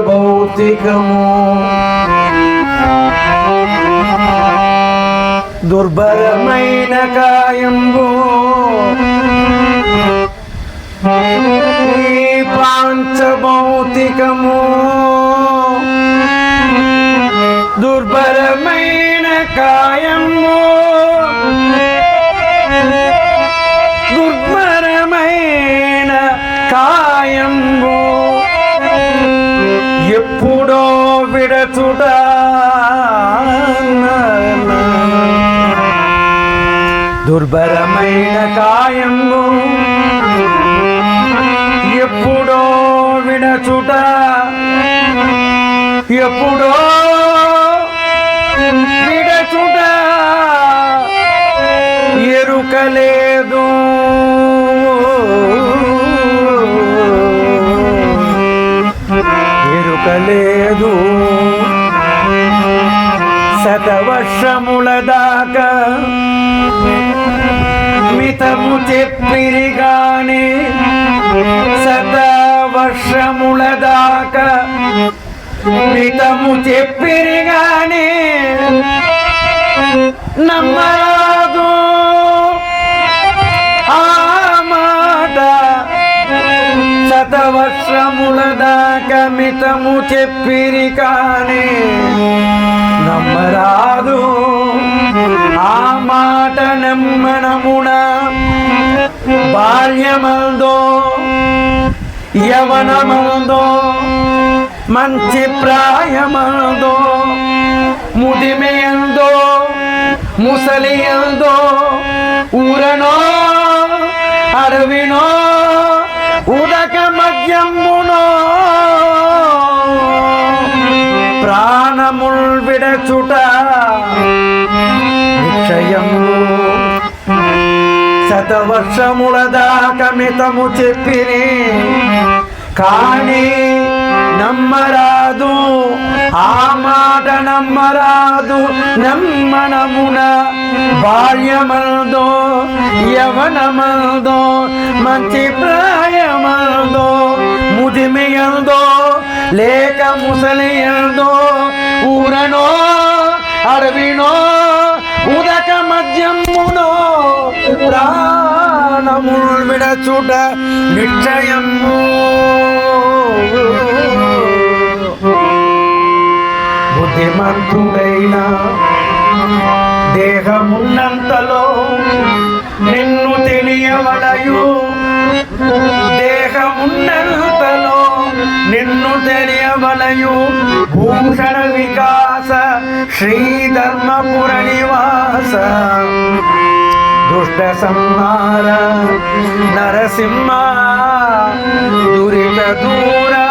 భౌతికము దుర్భరమైన కాయంబు ఈ పాంచభౌతికము దుర్భరమైన కాయము దుర్భరమైన కాయంబు ఎప్పుడో విడచుట దుర్భరమైన కాయము ఎప్పుడో విడచుట ఎప్పుడో విడచుట ఎరుకలేదు ఎరుకలేదు శతవర్షముల దాకా మితము చెప్పిరిగాని శతవర్షముల దాకా మితము చెప్పిరిగాని నమ్మరాదు ఆ మాట శతవర్షముల దాకా మితము చెప్పిరి కాని నమ్మరాదు ఆ మాట నమ్మనమున బాల్యమందో యవనమందో మంచి ప్రాయమందో ముదిమెయందో ముసలియందో ఊరనో అడవినో ఉదక మధ్యమునో ప్రాణముల్ విడచుట నిశ్చయము శతవర్షముల దాకా మితము చెప్పిరి కానీ నమ్మరాదు ఆ మాట నమ్మరాదు నమ్మనమున బాల్యమందో యవనమందో మంచి ప్రాయమందో ముదిమియందో లేక ముసలియందో ఊరనో అడవినో ఉదక మధ్యమునో ప్రాణముల్ విడచుట నిశ్చయము బుద్ధిమంతుడైన దేహమున్నంతలో నిన్ను తెలియవలయు దేహమున్నంతలో నిన్ను తెలియవలయు భూషణ వికాస శ్రీధర్మపుర నివాస దుష్ట సంహార నరసింహ దురిత దూరా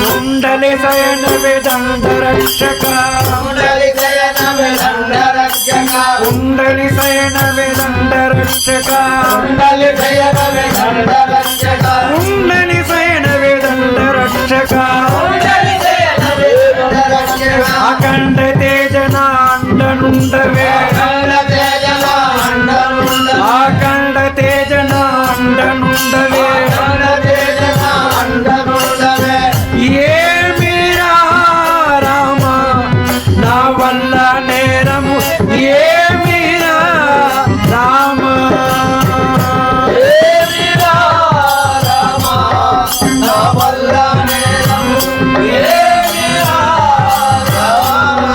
కుండలి శయన విదండ రక్షక కుండలి శయన విదండ రక్షక కుండలి శయన విదండ రక్షక కుండలి శయన విదండ రక్షక కుండలి శయన విదండ రక్షక కుండలి శయన విదండ రక్షక అఖండ తేజన అండనుండవే అఖండ తేజన అండనుండవే అఖండ తేజన అండనుండవే అఖండ తేజన అండనుండవే ఏమిరా రామ నా వల్ల నేరము ఏమిరా రామ ఏమిరా రామ నా వల్ల నేరము ఏమిరా రామ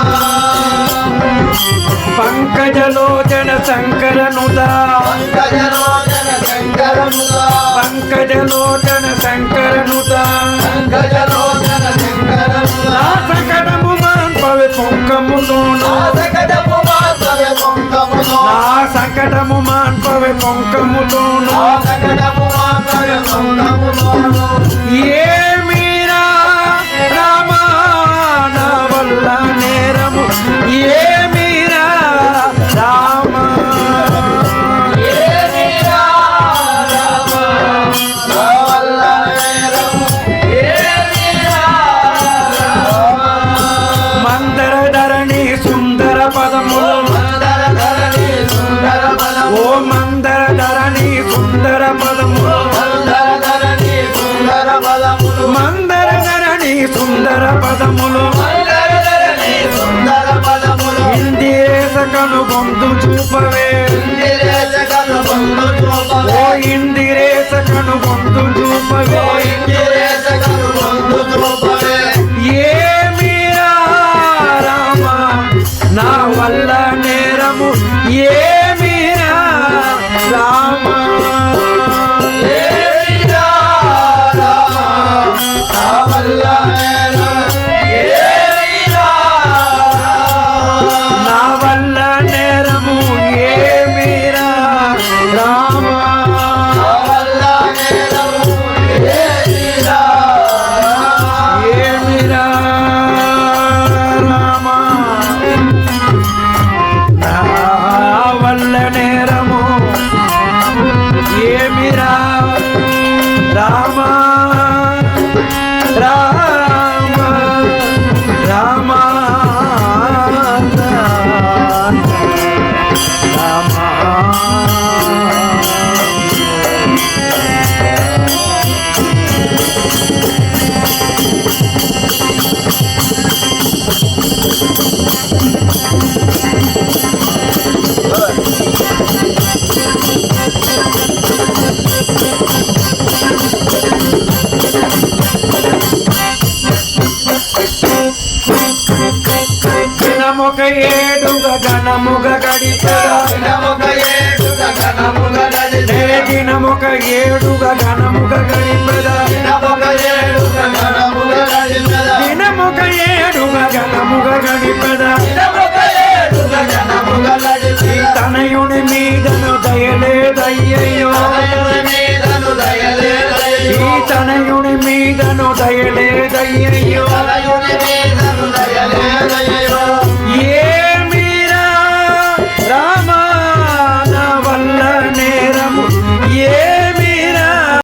పంకజలోచన శంకరనుదా పంకజలోచన శంకరనుదా పంకజలోచన శంకరనుదా పంకజలోచన శంకరనుదా నా సకటము మాన్పవే పొంకముతోను సకటము మాన్పవే పొంకముతోను నా సకటము మాన్పవే పొంకముతోను సకటము మాన్పవే పొంకముతోను ఏమిరా రామ నా వల్ల నేరము ఏమిరా రామ ఏమిరా రామ నా వల్ల నేరము ఏమిరా రామ మందర ధరణి సుందర పదములు మందర ధరణి సుందర పదములు ఓ మందర ధరణి సుందర పదములు మందర ధరణి సుందర పదములు మందర ధరణి సుందర పదములు మందర ధరణి సుందర పదములు ఇందిరేశకను బొందు చూపవే ఇందిరేశకను బొందు చూపవే ఓ ఇందిరేశకను బొందు చూపవే ఇందిరేశకను బొందు చూపవే ఏమిరా రామ నా వల్ల నేరము ఏమిరా రామ ఏమిరా రామ నా వల్ల నేరము ఏమిరా నా వల్ల నేరము ఏమిరా రామ నా వల్ల నేరము ఏమిరా ఏమిరా రామ నా వల్ల నేరము ఏమిరా రామ రామ రామ దినమొక ఏడుగా ఘనముగ గడిపెదా దినమొక ఏడుగా ఘనముగ గడిపెదా దినమొక ఏడుగా ఘనముగ గడిపెదా దినమొక ఏడుగా ఘనముగ గడిపెదా దినమొక ఏడుగా ఘనముగ గడిపెదా దినమొక ఏడుగా ఘనముగ గడిపెదా